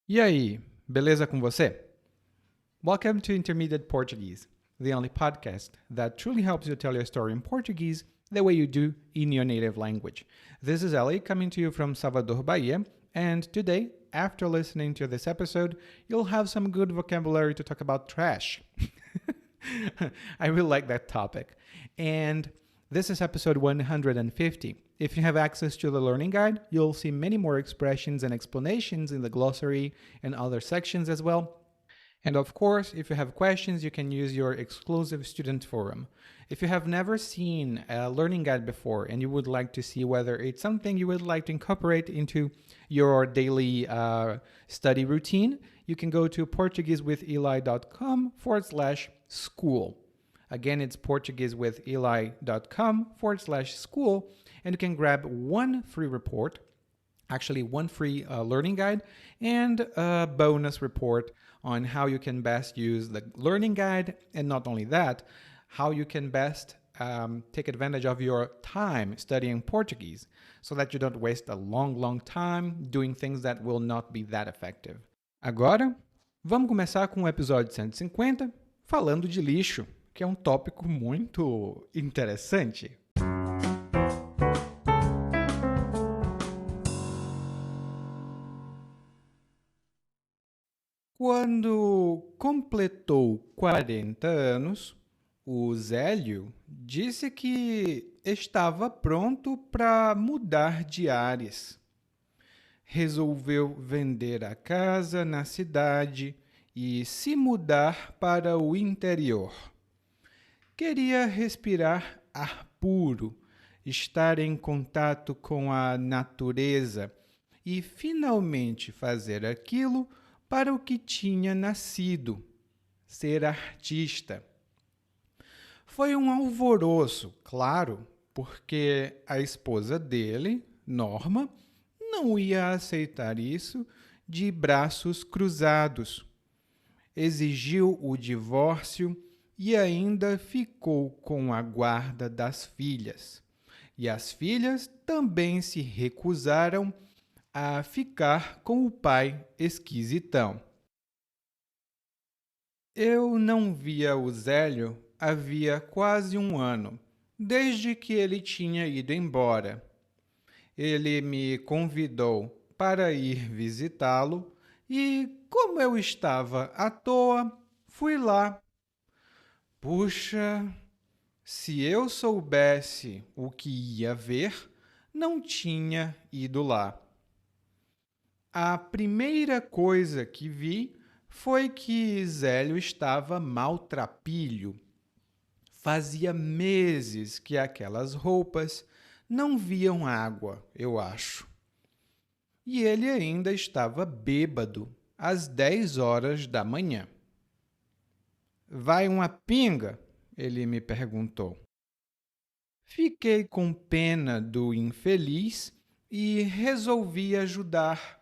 E aí, beleza com você? Welcome to Intermediate Portuguese, the only podcast that truly helps you tell your story in Portuguese the way you do in your native language. This is Ellie coming to you from Salvador, Bahia, and today, after listening to this episode, you'll have some good vocabulary to talk about trash. I really like that topic. And this is episode 150. If you have access to the learning guide, you'll see many more expressions and explanations in the glossary and other sections as well. And of course, if you have questions, you can use your exclusive student forum. If you have never seen a learning guide before and you would like to see whether it's something you would like to incorporate into your daily study routine, you can go to portuguesewitheli.com/school. Again, it's portuguesewitheli.com/school, and you can grab one free report, actually one free learning guide, and a bonus report on how you can best use the learning guide, and not only that, how you can best take advantage of your time studying Portuguese so that you don't waste a long time doing things that will not be that effective. Agora, vamos começar com o episódio 150, falando de lixo, que é um tópico muito interessante. Quando completou 40 anos, o Zélio disse que estava pronto para mudar de ares. Resolveu vender a casa na cidade e se mudar para o interior. Queria respirar ar puro, estar em contato com a natureza e finalmente fazer aquilo para o que tinha nascido, ser artista. Foi um alvoroço, claro, porque a esposa dele, Norma, não ia aceitar isso de braços cruzados. Exigiu o divórcio e ainda ficou com a guarda das filhas. E as filhas também se recusaram a ficar com o pai esquisitão. Eu não via o Zélio havia quase um ano, desde que ele tinha ido embora. Ele me convidou para ir visitá-lo e, como eu estava à toa, fui lá. Puxa, se eu soubesse o que ia ver, não tinha ido lá. A primeira coisa que vi foi que Zélio estava maltrapilho. Fazia meses que aquelas roupas não viam água, eu acho. E ele ainda estava bêbado, às 10 horas da manhã. Vai uma pinga? Ele me perguntou. Fiquei com pena do infeliz e resolvi ajudar.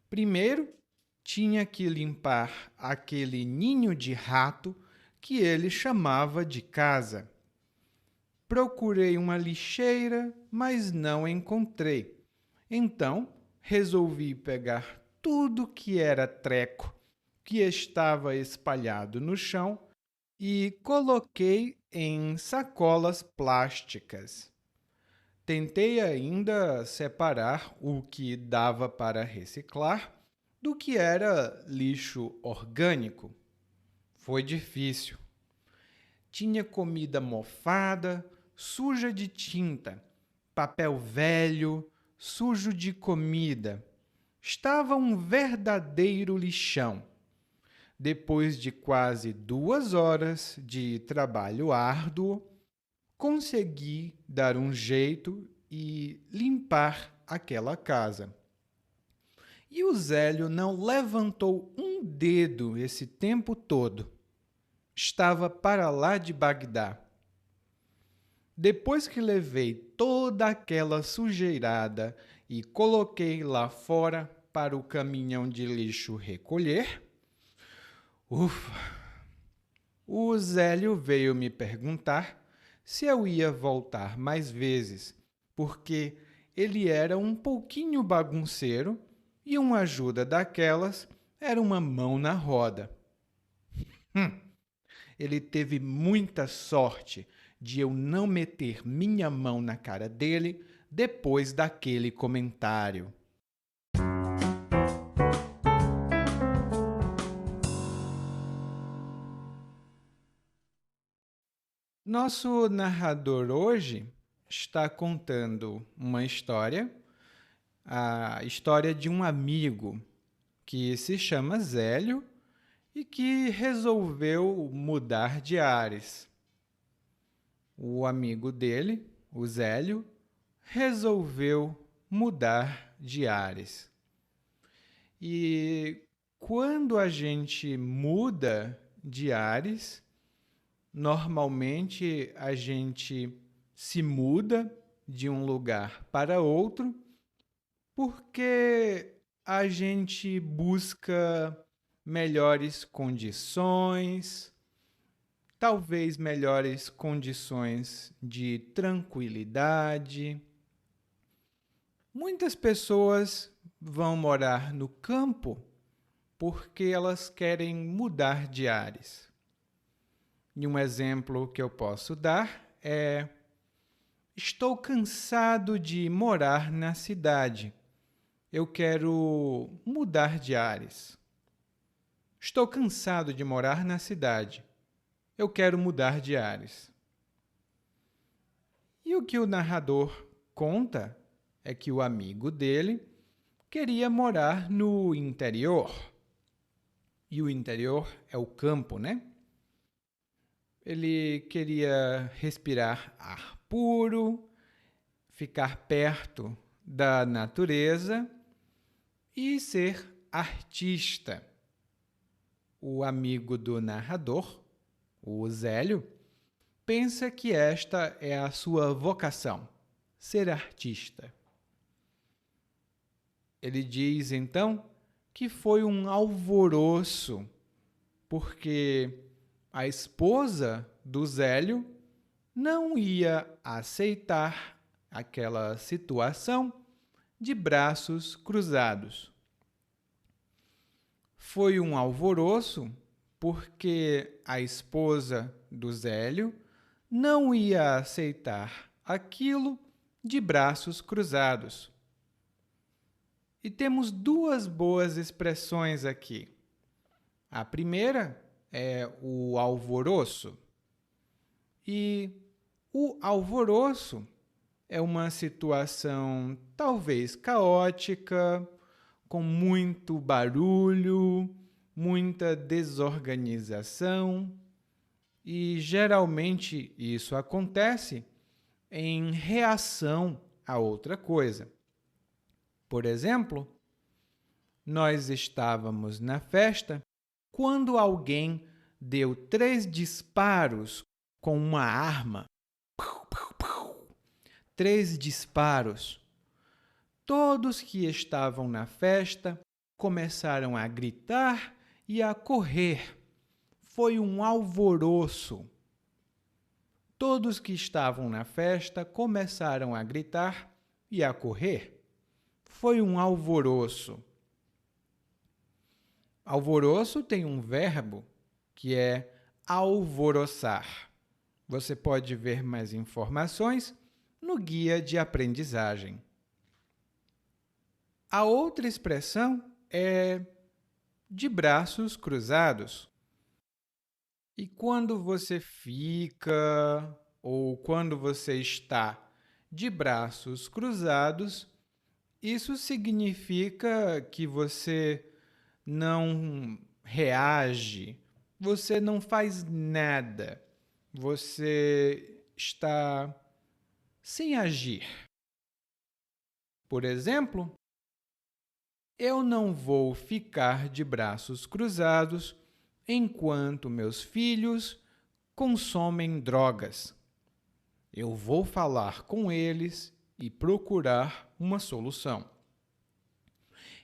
Primeiro, tinha que limpar aquele ninho de rato que ele chamava de casa. Procurei uma lixeira, mas não encontrei. Então, resolvi pegar tudo que era treco que estava espalhado no chão e coloquei em sacolas plásticas. Tentei ainda separar o que dava para reciclar do que era lixo orgânico. Foi difícil. Tinha comida mofada, suja de tinta, papel velho, sujo de comida. Estava um verdadeiro lixão. Depois de quase 2 horas de trabalho árduo, consegui dar um jeito e limpar aquela casa. E o Zélio não levantou um dedo esse tempo todo. Estava para lá de Bagdá. Depois que levei toda aquela sujeirada e coloquei lá fora para o caminhão de lixo recolher, o Zélio veio me perguntar se eu ia voltar mais vezes, porque ele era um pouquinho bagunceiro e uma ajuda daquelas era uma mão na roda. Ele teve muita sorte de eu não meter minha mão na cara dele depois daquele comentário. Nosso narrador hoje está contando uma história, a história de um amigo que se chama Zélio e que resolveu mudar de ares. O amigo dele, o Zélio, resolveu mudar de ares. E quando a gente muda de ares, normalmente a gente se muda de um lugar para outro porque a gente busca melhores condições, talvez melhores condições de tranquilidade. Muitas pessoas vão morar no campo porque elas querem mudar de ares. E um exemplo que eu posso dar é: estou cansado de morar na cidade. Eu quero mudar de ares. Estou cansado de morar na cidade. Eu quero mudar de ares. E o que o narrador conta é que o amigo dele queria morar no interior. E o interior é o campo, né? Ele queria respirar ar puro, ficar perto da natureza e ser artista. O amigo do narrador, o Zélio, pensa que esta é a sua vocação, ser artista. Ele diz, então, que foi um alvoroço, porque a esposa do Zélio não ia aceitar aquela situação de braços cruzados. Foi um alvoroço porque a esposa do Zélio não ia aceitar aquilo de braços cruzados. E temos duas boas expressões aqui. A primeira é o alvoroço. E o alvoroço é uma situação talvez caótica, com muito barulho, muita desorganização, e geralmente isso acontece em reação a outra coisa. Por exemplo, nós estávamos na festa quando alguém deu 3 disparos com uma arma. 3 disparos. Todos que estavam na festa começaram a gritar e a correr. Foi um alvoroço. Todos que estavam na festa começaram a gritar e a correr. Foi um alvoroço. Alvoroço tem um verbo que é alvoroçar. Você pode ver mais informações no guia de aprendizagem. A outra expressão é de braços cruzados. E quando você fica ou quando você está de braços cruzados, isso significa que você não reage, você não faz nada, você está sem agir. Por exemplo, eu não vou ficar de braços cruzados enquanto meus filhos consomem drogas. Eu vou falar com eles e procurar uma solução.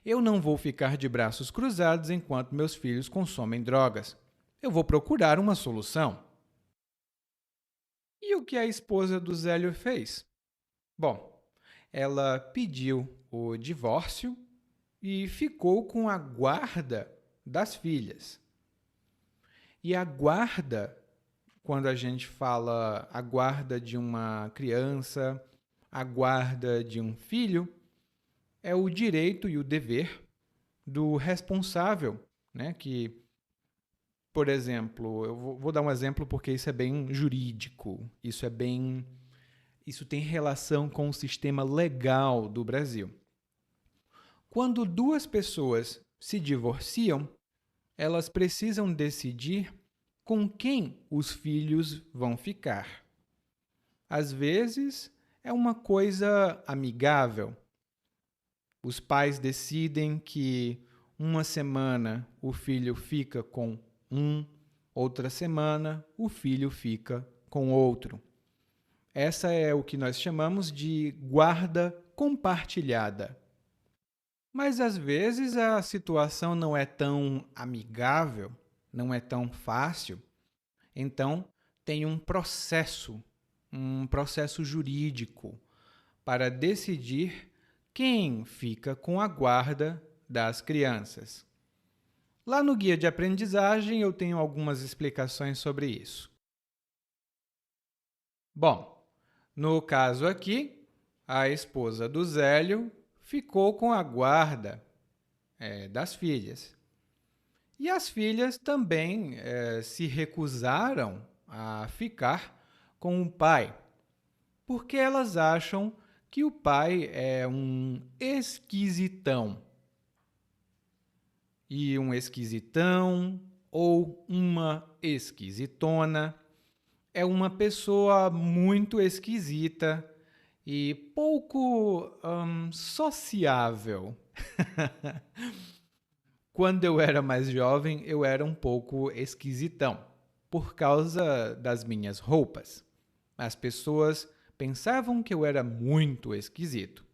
Eu não vou ficar de braços cruzados enquanto meus filhos consomem drogas. Eu vou procurar uma solução. E o que a esposa do Zélio fez? Bom, ela pediu o divórcio e ficou com a guarda das filhas. E a guarda, quando a gente fala a guarda de uma criança, a guarda de um filho, é o direito e o dever do responsável, né? Que, por exemplo, eu vou dar um exemplo porque isso é bem jurídico, isso tem relação com o sistema legal do Brasil. Quando duas pessoas se divorciam, elas precisam decidir com quem os filhos vão ficar. Às vezes, é uma coisa amigável. Os pais decidem que uma semana o filho fica com um, outra semana o filho fica com outro. Essa é o que nós chamamos de guarda compartilhada. Mas às vezes a situação não é tão amigável, não é tão fácil. Então, tem um processo jurídico para decidir quem fica com a guarda das crianças. Lá no guia de aprendizagem eu tenho algumas explicações sobre isso. Bom, no caso aqui, a esposa do Zélio ficou com a guarda das filhas. E as filhas também se recusaram a ficar com o pai, porque elas acham que o pai é um esquisitão. E um esquisitão ou uma esquisitona é uma pessoa muito esquisita e pouco sociável. Quando eu era mais jovem, eu era um pouco esquisitão, por causa das minhas roupas. As pessoas pensavam que eu era muito esquisito.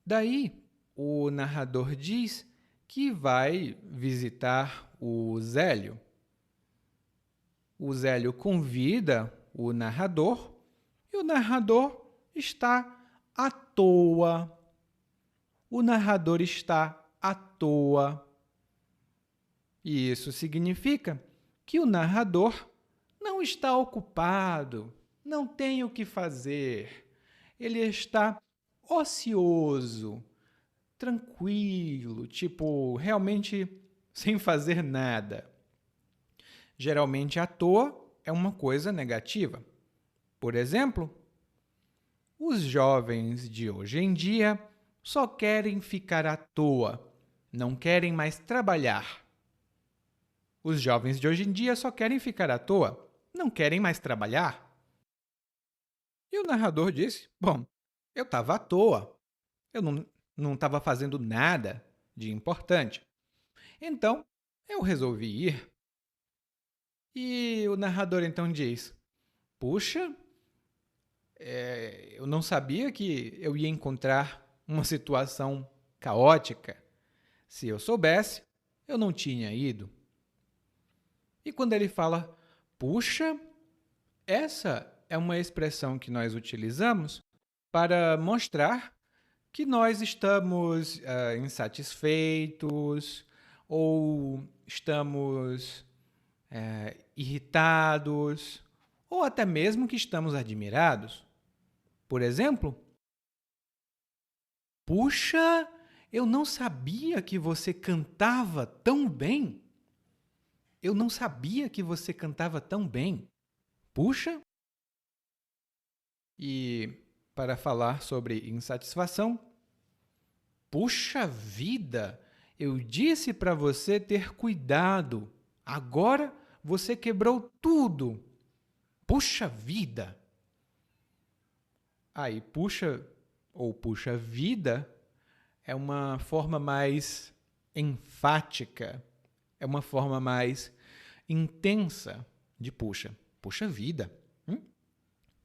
Daí, o narrador diz que vai visitar o Zélio. O Zélio convida o narrador e o narrador está à toa. O narrador está à toa. E isso significa que o narrador não está ocupado, não tem o que fazer. Ele está ocioso, tranquilo, realmente sem fazer nada. Geralmente, à toa é uma coisa negativa. Por exemplo, os jovens de hoje em dia só querem ficar à toa, não querem mais trabalhar. Os jovens de hoje em dia só querem ficar à toa, não querem mais trabalhar. E o narrador disse, bom, eu estava à toa, eu não estava fazendo nada de importante. Então, eu resolvi ir. E o narrador então diz, puxa, eu não sabia que eu ia encontrar uma situação caótica. Se eu soubesse, eu não tinha ido. E quando ele fala, puxa, essa é uma expressão que nós utilizamos para mostrar que nós estamos insatisfeitos ou estamos irritados ou até mesmo que estamos admirados. Por exemplo, puxa, eu não sabia que você cantava tão bem. Eu não sabia que você cantava tão bem. Puxa! E para falar sobre insatisfação, puxa vida! Eu disse para você ter cuidado. Agora você quebrou tudo. Puxa vida! Aí, puxa ou puxa vida é uma forma mais enfática, é uma forma mais intensa de puxa. Puxa vida.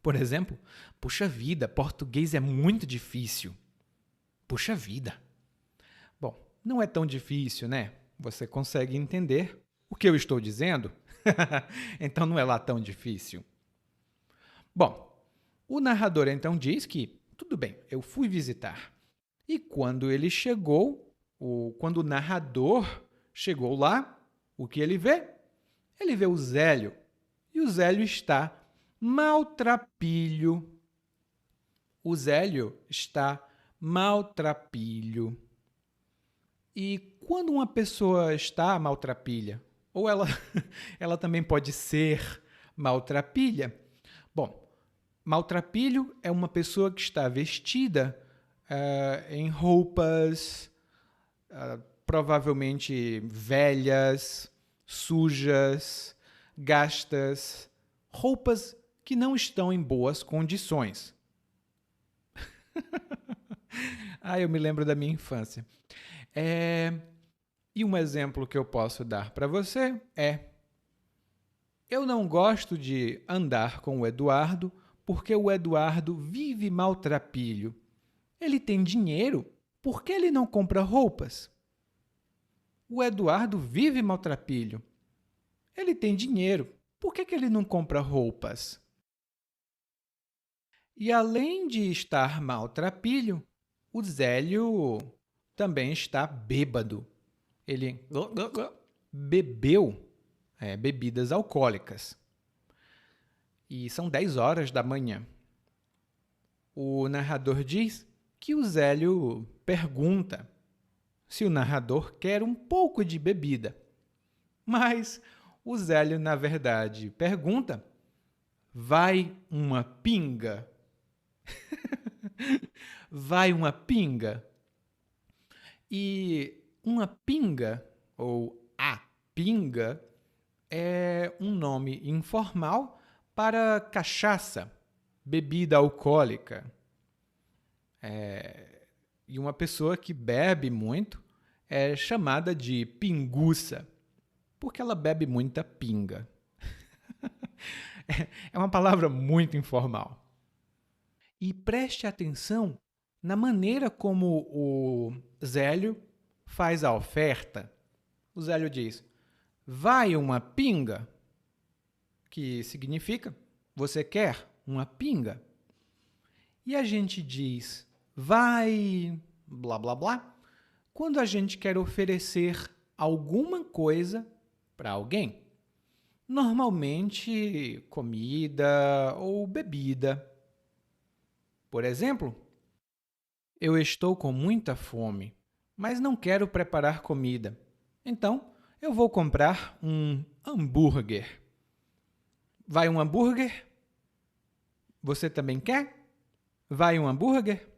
Por exemplo, puxa vida, português é muito difícil. Puxa vida. Bom, não é tão difícil, né? Você consegue entender o que eu estou dizendo? Então não é lá tão difícil. Bom, o narrador então diz que, tudo bem, eu fui visitar. E quando ele chegou, quando o narrador chegou lá, o que ele vê? Ele vê o Zélio. E o Zélio está maltrapilho. O Zélio está maltrapilho. E quando uma pessoa está maltrapilha, ou ela, ela também pode ser maltrapilha. Bom, maltrapilho é uma pessoa que está vestida em roupas provavelmente velhas, sujas, gastas, roupas que não estão em boas condições. Eu me lembro da minha infância. E um exemplo que eu posso dar para você é: eu não gosto de andar com o Eduardo porque o Eduardo vive maltrapilho. Ele tem dinheiro, por que ele não compra roupas? O Eduardo vive maltrapilho. Ele tem dinheiro, por que ele não compra roupas? E além de estar maltrapilho, o Zélio também está bêbado. Ele bebeu bebidas alcoólicas. E são 10 horas da manhã. O narrador diz que o Zélio pergunta se o narrador quer um pouco de bebida. Mas o Zélio, na verdade, pergunta: vai uma pinga? Vai uma pinga? E uma pinga, ou a pinga, é um nome informal para cachaça, bebida alcoólica. E uma pessoa que bebe muito é chamada de pinguça, porque ela bebe muita pinga. É uma palavra muito informal. E preste atenção na maneira como o Zélio faz a oferta. O Zélio diz: vai uma pinga, que significa você quer uma pinga. E a gente diz vai blá blá blá quando a gente quer oferecer alguma coisa para alguém. Normalmente comida ou bebida. Por exemplo, eu estou com muita fome, mas não quero preparar comida. Então, eu vou comprar um hambúrguer. Vai um hambúrguer? Você também quer? Vai um hambúrguer?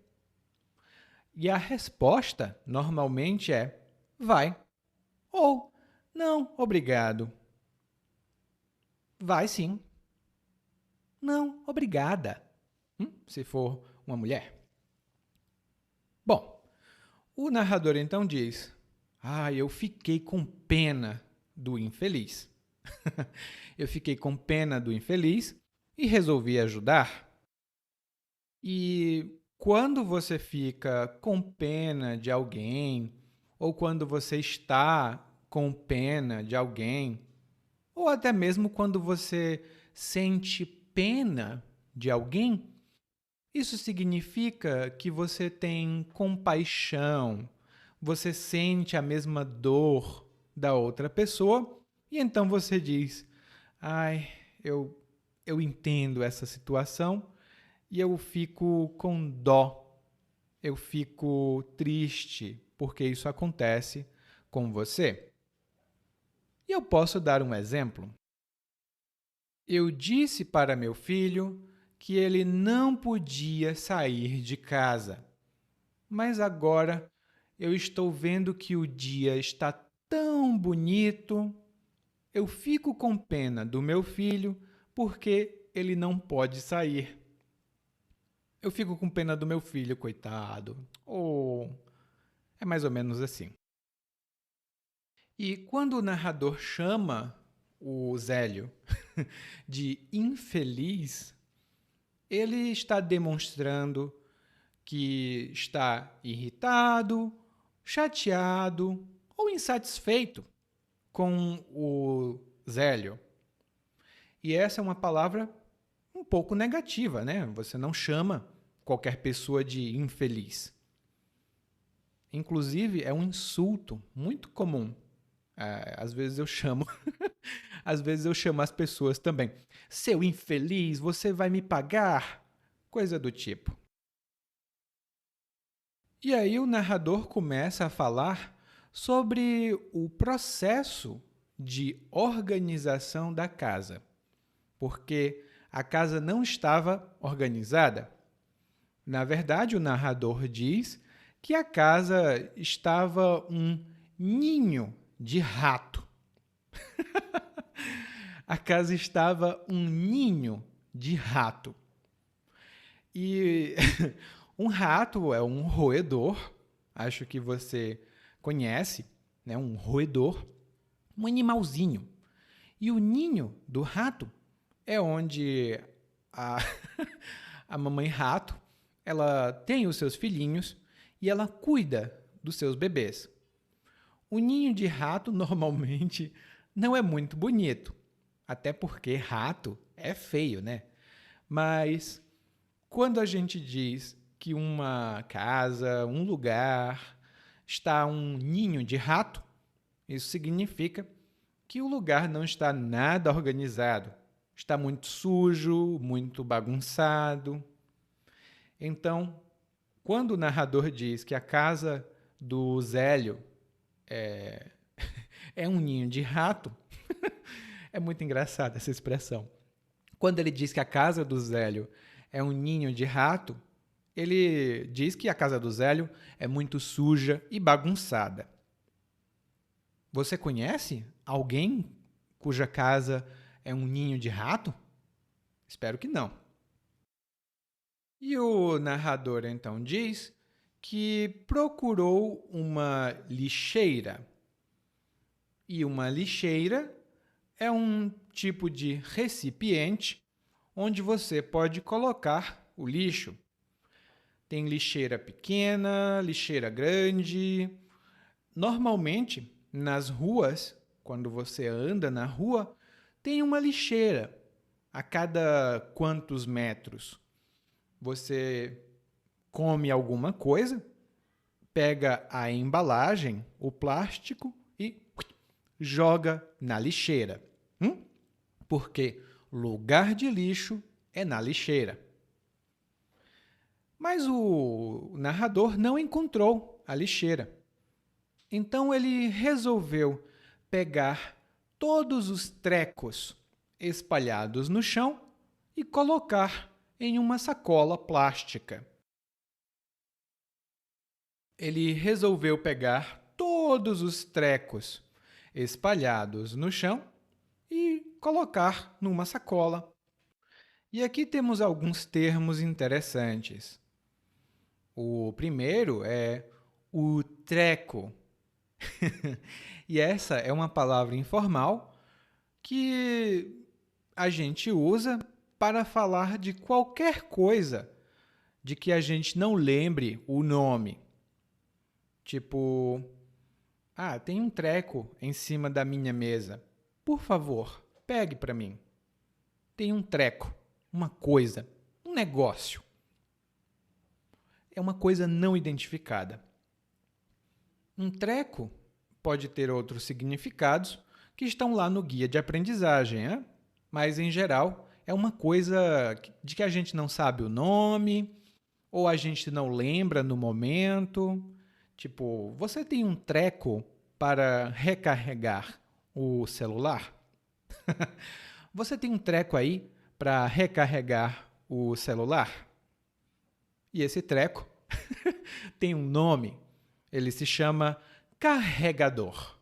E a resposta normalmente é vai ou não, obrigado. Vai sim. Não, obrigada. Se for uma mulher. Bom, o narrador então diz: eu fiquei com pena do infeliz. Eu fiquei com pena do infeliz e resolvi ajudar. E quando você fica com pena de alguém, ou quando você está com pena de alguém, ou até mesmo quando você sente pena de alguém, isso significa que você tem compaixão, você sente a mesma dor da outra pessoa, e então você diz: eu entendo essa situação e eu fico com dó, eu fico triste porque isso acontece com você. E eu posso dar um exemplo. Eu disse para meu filho que ele não podia sair de casa, mas agora eu estou vendo que o dia está tão bonito. Eu fico com pena do meu filho porque ele não pode sair. Eu fico com pena do meu filho, coitado. É mais ou menos assim. E quando o narrador chama o Zélio de infeliz, ele está demonstrando que está irritado, chateado ou insatisfeito com o Zélio. E essa é uma palavra um pouco negativa, né? Você não chama qualquer pessoa de infeliz. Inclusive, é um insulto muito comum. Às vezes eu chamo, às vezes eu chamo as pessoas também. Seu infeliz, você vai me pagar? Coisa do tipo. E aí o narrador começa a falar sobre o processo de organização da casa, porque a casa não estava organizada. Na verdade, o narrador diz que a casa estava um ninho de rato. A casa estava um ninho de rato. E um rato é um roedor, acho que você conhece, né? Um roedor, um animalzinho. E o ninho do rato é onde a, a mamãe rato ela tem os seus filhinhos e ela cuida dos seus bebês. O ninho de rato normalmente não é muito bonito, até porque rato é feio, né? Mas quando a gente diz que uma casa, um lugar está um ninho de rato, isso significa que o lugar não está nada organizado. Está muito sujo, muito bagunçado. Então, quando o narrador diz que a casa do Zélio é um ninho de rato, é muito engraçada essa expressão. Quando ele diz que a casa do Zélio é um ninho de rato, ele diz que a casa do Zélio é muito suja e bagunçada. Você conhece alguém cuja casa é um ninho de rato? Espero que não. E o narrador então diz que procurou uma lixeira. E uma lixeira é um tipo de recipiente onde você pode colocar o lixo. Tem lixeira pequena, lixeira grande. Normalmente, nas ruas, quando você anda na rua, tem uma lixeira a cada quantos metros. Você come alguma coisa, pega a embalagem, o plástico e joga na lixeira. Porque lugar de lixo é na lixeira. Mas o narrador não encontrou a lixeira. Então ele resolveu pegar todos os trecos espalhados no chão e colocar em uma sacola plástica. Ele resolveu pegar todos os trecos espalhados no chão e colocar numa sacola. E aqui temos alguns termos interessantes. O primeiro é o treco. E essa é uma palavra informal que a gente usa para falar de qualquer coisa de que a gente não lembre o nome. Tipo, tem um treco em cima da minha mesa. Por favor, pegue para mim. Tem um treco, uma coisa, um negócio. É uma coisa não identificada. Um treco pode ter outros significados que estão lá no guia de aprendizagem, né? Mas, em geral, é uma coisa de que a gente não sabe o nome ou a gente não lembra no momento. Tipo, você tem um treco para recarregar o celular? Você tem um treco aí para recarregar o celular? E esse treco tem um nome. Ele se chama carregador.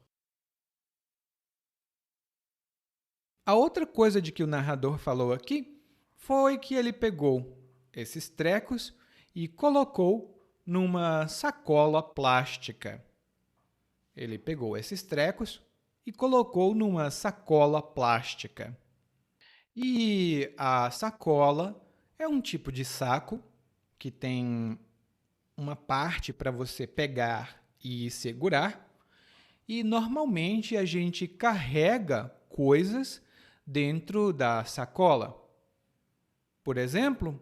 A outra coisa de que o narrador falou aqui foi que ele pegou esses trecos e colocou numa sacola plástica. Ele pegou esses trecos e colocou numa sacola plástica. E a sacola é um tipo de saco que tem uma parte para você pegar e segurar. E normalmente a gente carrega coisas dentro da sacola. Por exemplo,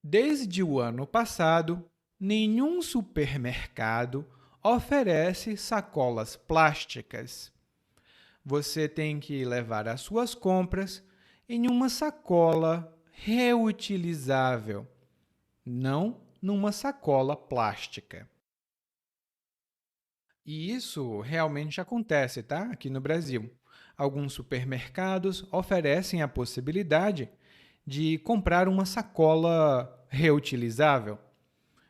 desde o ano passado, Nenhum supermercado oferece sacolas plásticas. Você tem que levar as suas compras em uma sacola reutilizável, não numa sacola plástica. E isso realmente acontece, tá? Aqui no Brasil. Alguns supermercados oferecem a possibilidade de comprar uma sacola reutilizável.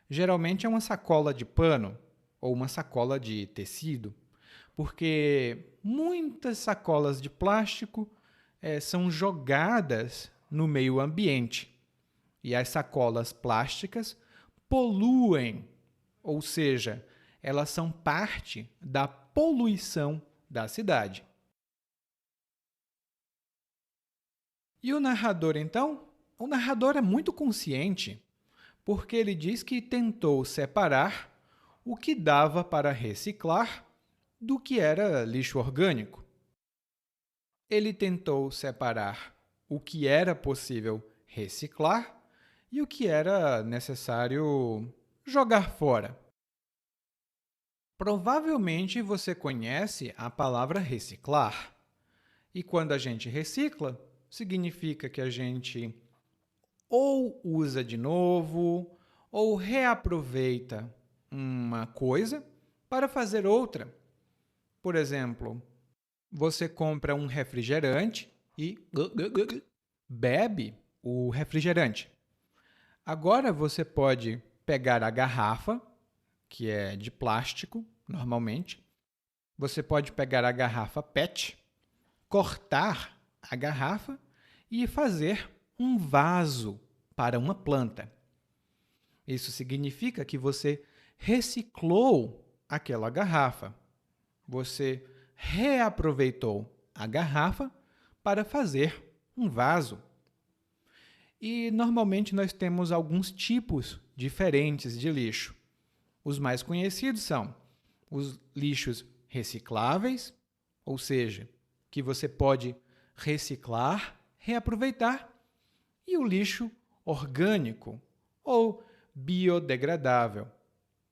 Geralmente é uma sacola de pano ou uma sacola de tecido, porque muitas sacolas de plástico são jogadas no meio ambiente. E as sacolas plásticas poluem, ou seja, elas são parte da poluição da cidade. E o narrador, então? O narrador é muito consciente, porque ele diz que tentou separar o que dava para reciclar do que era lixo orgânico. Ele tentou separar o que era possível reciclar e o que era necessário jogar fora. Provavelmente você conhece a palavra reciclar. E quando a gente recicla, significa que a gente ou usa de novo ou reaproveita uma coisa para fazer outra. Por exemplo, você compra um refrigerante e bebe o refrigerante. Agora você pode pegar a garrafa, que é de plástico, normalmente. Você pode pegar a garrafa PET, cortar a garrafa e fazer um vaso para uma planta. Isso significa que você reciclou aquela garrafa. Você reaproveitou a garrafa para fazer um vaso. E normalmente nós temos alguns tipos diferentes de lixo. Os mais conhecidos são os lixos recicláveis, ou seja, que você pode reciclar, reaproveitar, e o lixo orgânico ou biodegradável,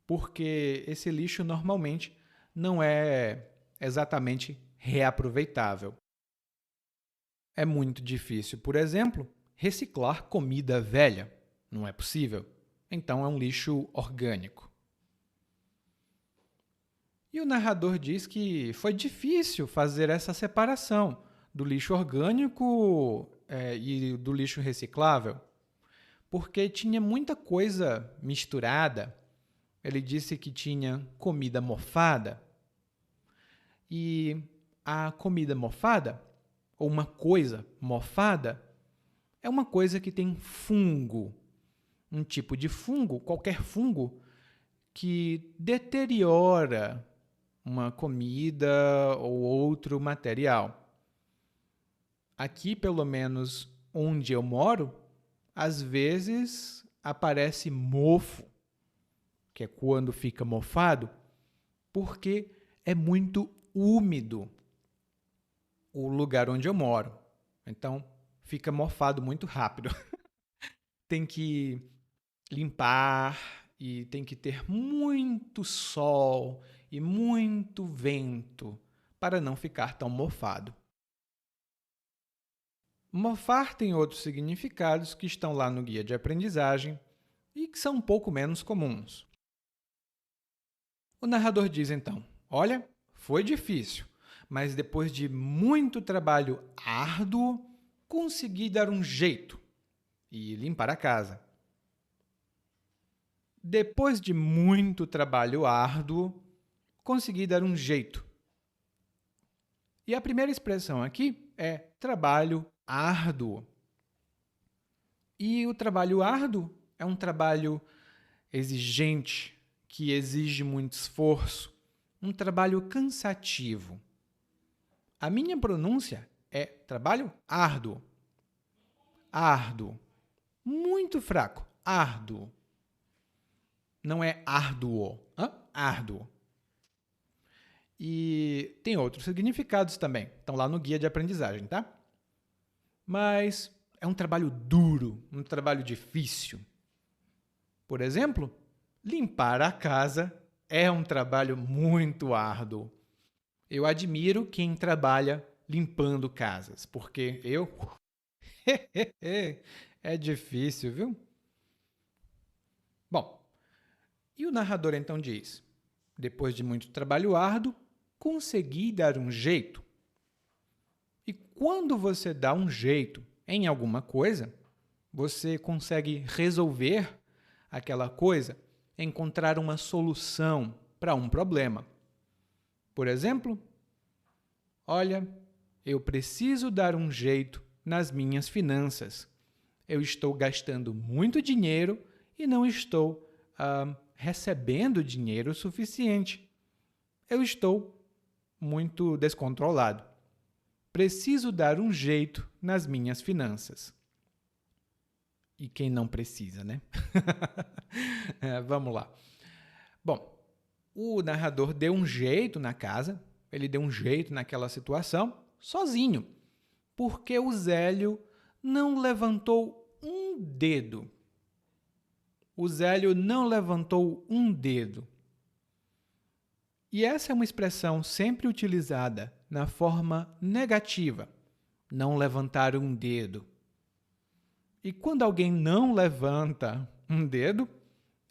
porque esse lixo normalmente não é exatamente reaproveitável. É muito difícil, por exemplo, reciclar comida velha. Não é possível. Então é um lixo orgânico. E o narrador diz que foi difícil fazer essa separação do lixo orgânico e do lixo reciclável, porque tinha muita coisa misturada. Ele disse que tinha comida mofada. E a comida mofada, ou uma coisa mofada, é uma coisa que tem fungo. Um tipo de fungo, qualquer fungo, que deteriora uma comida ou outro material. Aqui, pelo menos onde eu moro, às vezes aparece mofo, que é quando fica mofado, porque é muito úmido o lugar onde eu moro. Então, fica mofado muito rápido. Tem que limpar e tem que ter muito sol e muito vento para não ficar tão mofado. Mofar tem outros significados que estão lá no guia de aprendizagem e que são um pouco menos comuns. O narrador diz então: olha, foi difícil, mas depois de muito trabalho árduo, consegui dar um jeito e limpar a casa. Depois de muito trabalho árduo, consegui dar um jeito. E a primeira expressão aqui é trabalho árduo. E o trabalho árduo é um trabalho exigente, que exige muito esforço, um trabalho cansativo. A minha pronúncia é trabalho árduo. Árduo. Muito fraco. Árduo. Não é árduo. Árduo. E tem outros significados também. Estão lá no guia de aprendizagem, tá? Mas é um trabalho duro, um trabalho difícil. Por exemplo, limpar a casa é um trabalho muito árduo. Eu admiro quem trabalha limpando casas, porque eu é difícil, viu? Bom, e o narrador então diz: depois de muito trabalho árduo, consegui dar um jeito. E quando você dá um jeito em alguma coisa, você consegue resolver aquela coisa, encontrar uma solução para um problema. Por exemplo, olha, eu preciso dar um jeito nas minhas finanças. Eu estou gastando muito dinheiro e não estou recebendo dinheiro suficiente. Eu estou muito descontrolado. Preciso dar um jeito nas minhas finanças. E quem não precisa, né? Vamos lá. Bom, o narrador deu um jeito na casa, ele deu um jeito naquela situação, sozinho, porque o Zélio não levantou um dedo. O Zélio não levantou um dedo. E essa é uma expressão sempre utilizada na forma negativa, não levantar um dedo. E quando alguém não levanta um dedo,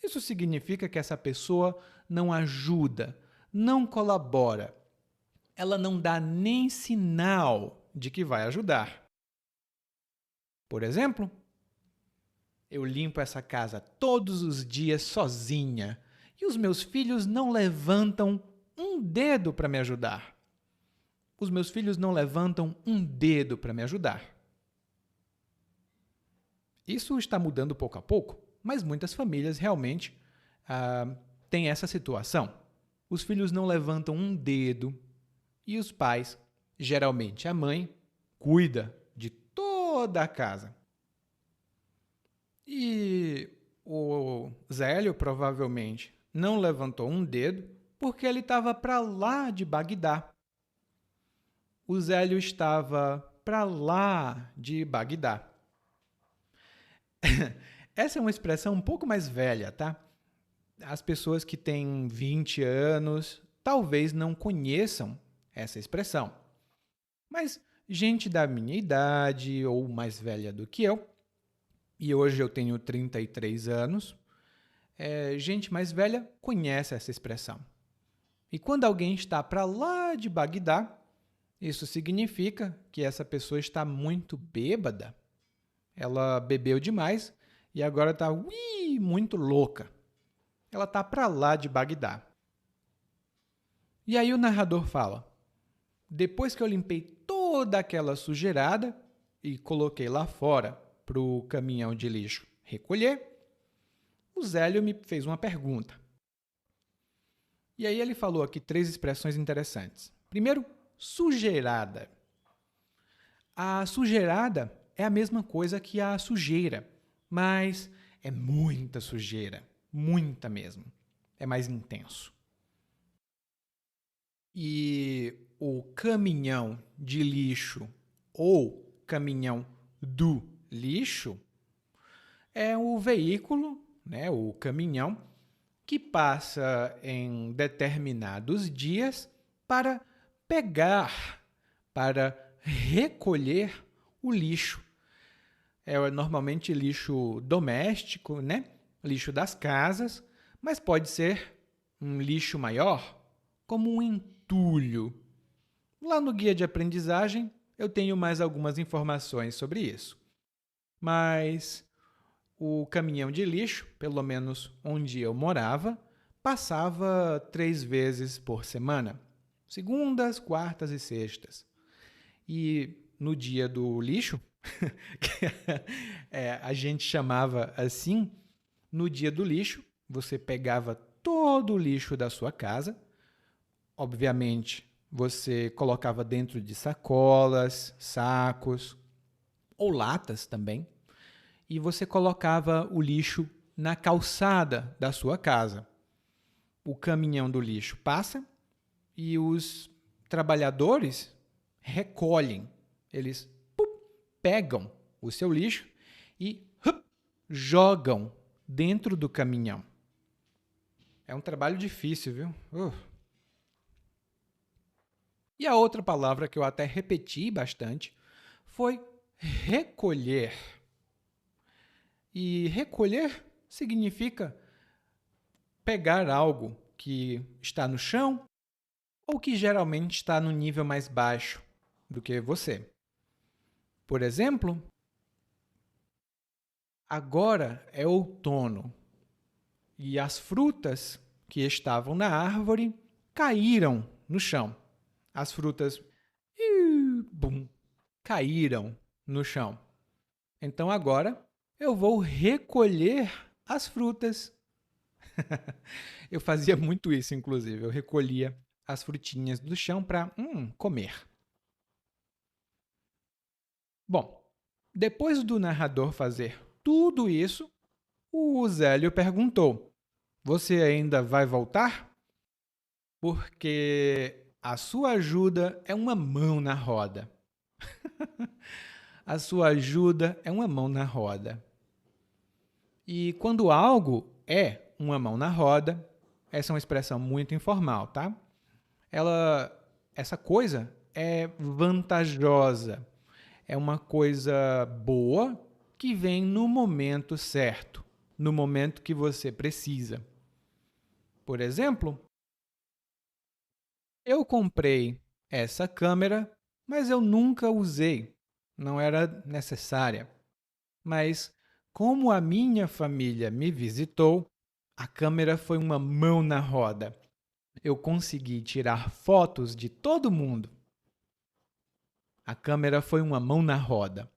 isso significa que essa pessoa não ajuda, não colabora. Ela não dá nem sinal de que vai ajudar. Por exemplo, eu limpo essa casa todos os dias sozinha e os meus filhos não levantam um dedo para me ajudar. Os meus filhos não levantam um dedo para me ajudar. Isso está mudando pouco a pouco, mas muitas famílias realmente têm essa situação. Os filhos não levantam um dedo e os pais, geralmente a mãe, cuida de toda a casa. E o Zélio provavelmente não levantou um dedo porque ele estava para lá de Bagdá. O Zélio estava para lá de Bagdá. Essa é uma expressão um pouco mais velha, tá? As pessoas que têm 20 anos talvez não conheçam essa expressão. Mas gente da minha idade ou mais velha do que eu, e hoje eu tenho 33 anos, gente mais velha conhece essa expressão. E quando alguém está para lá de Bagdá, isso significa que essa pessoa está muito bêbada. Ela bebeu demais e agora está muito louca. Ela está para lá de Bagdá. E aí o narrador fala: depois que eu limpei toda aquela sujeirada e coloquei lá fora para o caminhão de lixo recolher, o Zélio me fez uma pergunta. E aí ele falou aqui 3 expressões interessantes. Primeiro, sujeirada. A sujeirada é a mesma coisa que a sujeira, mas é muita sujeira, muita mesmo. É mais intenso. E o caminhão de lixo ou caminhão do lixo é o veículo, né, o caminhão, que passa em determinados dias para pegar, para recolher o lixo. É normalmente lixo doméstico, né? Lixo das casas, mas pode ser um lixo maior, como um entulho. Lá no guia de aprendizagem eu tenho mais algumas informações sobre isso. Mas o caminhão de lixo, pelo menos onde eu morava, passava 3 vezes por semana. Segundas, quartas e sextas. E no dia do lixo, a gente chamava assim, no dia do lixo, você pegava todo o lixo da sua casa. Obviamente, você colocava dentro de sacolas, sacos ou latas também. E você colocava o lixo na calçada da sua casa. O caminhão do lixo passa e os trabalhadores recolhem. Eles pegam o seu lixo e jogam dentro do caminhão. É um trabalho difícil, viu? E a outra palavra que eu até repeti bastante foi recolher. E recolher significa pegar algo que está no chão ou que geralmente está no nível mais baixo do que você. Por exemplo, agora é outono e as frutas que estavam na árvore caíram no chão. As frutas bum, caíram no chão. Então agora eu vou recolher as frutas. Eu fazia muito isso, inclusive. Eu recolhia as frutinhas do chão para comer. Bom, depois do narrador fazer tudo isso, o Zélio perguntou: Você ainda vai voltar? Porque a sua ajuda é uma mão na roda. A sua ajuda é uma mão na roda. E quando algo é uma mão na roda, essa é uma expressão muito informal, tá? Essa coisa é vantajosa. É uma coisa boa que vem no momento certo, no momento que você precisa. Por exemplo, eu comprei essa câmera, mas eu nunca usei. Não era necessária. Mas, como a minha família me visitou, a câmera foi uma mão na roda. Eu consegui tirar fotos de todo mundo. A câmera foi uma mão na roda.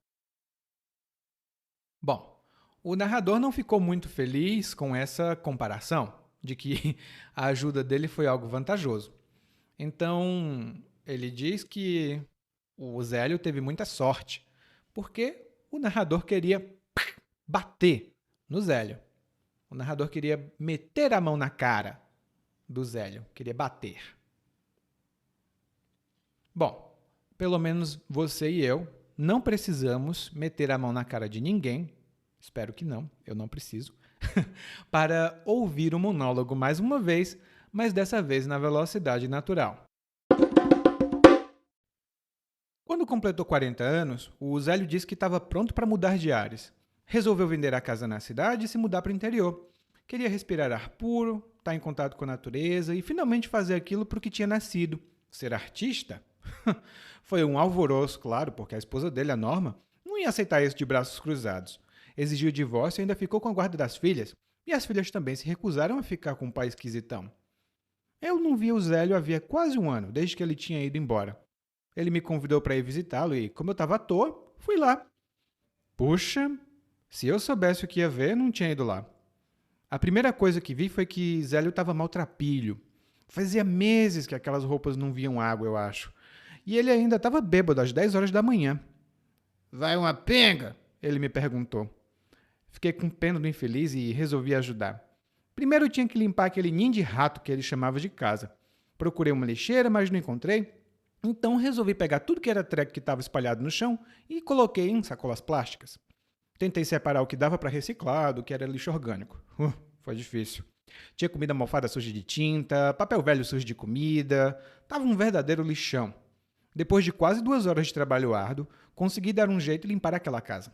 Bom, o narrador não ficou muito feliz com essa comparação, de que a ajuda dele foi algo vantajoso. Então, ele diz que o Zélio teve muita sorte, porque o narrador queria bater no Zélio. O narrador queria meter a mão na cara do Zélio, queria bater. Bom, pelo menos você e eu não precisamos meter a mão na cara de ninguém, espero que não, eu não preciso, para ouvir o monólogo mais uma vez, mas dessa vez na velocidade natural. Quando completou 40 anos, o Zélio disse que estava pronto para mudar de ares. Resolveu vender a casa na cidade e se mudar para o interior. Queria respirar ar puro, estar em contato com a natureza e finalmente fazer aquilo para o que tinha nascido. Ser artista? Foi um alvoroço, claro, porque a esposa dele, a Norma, não ia aceitar isso de braços cruzados. Exigiu o divórcio e ainda ficou com a guarda das filhas. E as filhas também se recusaram a ficar com o pai esquisitão. Eu não via o Zélio havia quase um ano, desde que ele tinha ido embora. Ele me convidou para ir visitá-lo e, como eu estava à toa, fui lá. Puxa, se eu soubesse o que ia ver, não tinha ido lá. A primeira coisa que vi foi que Zélio estava maltrapilho. Fazia meses que aquelas roupas não viam água, eu acho. E ele ainda estava bêbado às 10 horas da manhã. Vai uma penga? Ele me perguntou. Fiquei com pena do infeliz e resolvi ajudar. Primeiro eu tinha que limpar aquele ninho de rato que ele chamava de casa. Procurei uma lixeira, mas não encontrei. Então resolvi pegar tudo que era treco que estava espalhado no chão e coloquei em sacolas plásticas. Tentei separar o que dava para reciclar do que era lixo orgânico. Foi difícil. Tinha comida mofada suja de tinta, papel velho sujo de comida. Tava um verdadeiro lixão. Depois de quase 2 horas de trabalho árduo, consegui dar um jeito e limpar aquela casa.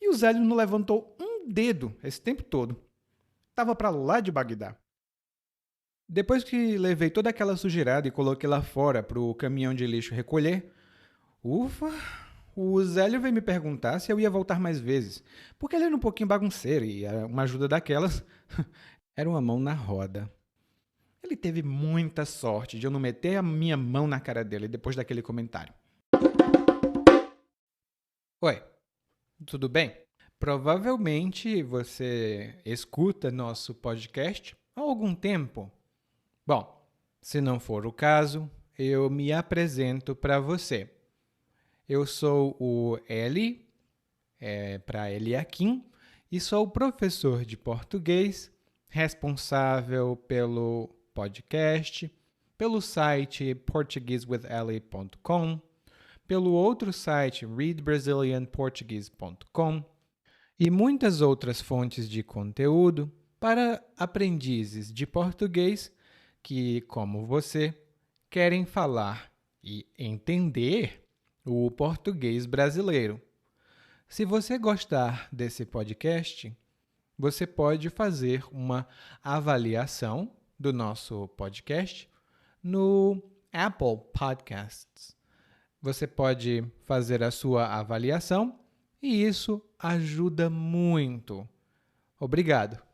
E o Zélio não levantou um dedo esse tempo todo. Tava para lá de Bagdá. Depois que levei toda aquela sujeirada e coloquei lá fora para o caminhão de lixo recolher, ufa, o Zélio veio me perguntar se eu ia voltar mais vezes, porque ele era um pouquinho bagunceiro e uma ajuda daquelas era uma mão na roda. Ele teve muita sorte de eu não meter a minha mão na cara dele depois daquele comentário. Oi, tudo bem? Provavelmente você escuta nosso podcast há algum tempo. Bom, se não for o caso, eu me apresento para você. Eu sou o Eli, para Eliakim, e sou professor de português, responsável pelo podcast, pelo site portuguesewitheli.com, pelo outro site readbrazilianportuguese.com e muitas outras fontes de conteúdo para aprendizes de português que, como você, querem falar e entender o português brasileiro. Se você gostar desse podcast, você pode fazer uma avaliação do nosso podcast no Apple Podcasts. Você pode fazer a sua avaliação e isso ajuda muito. Obrigado.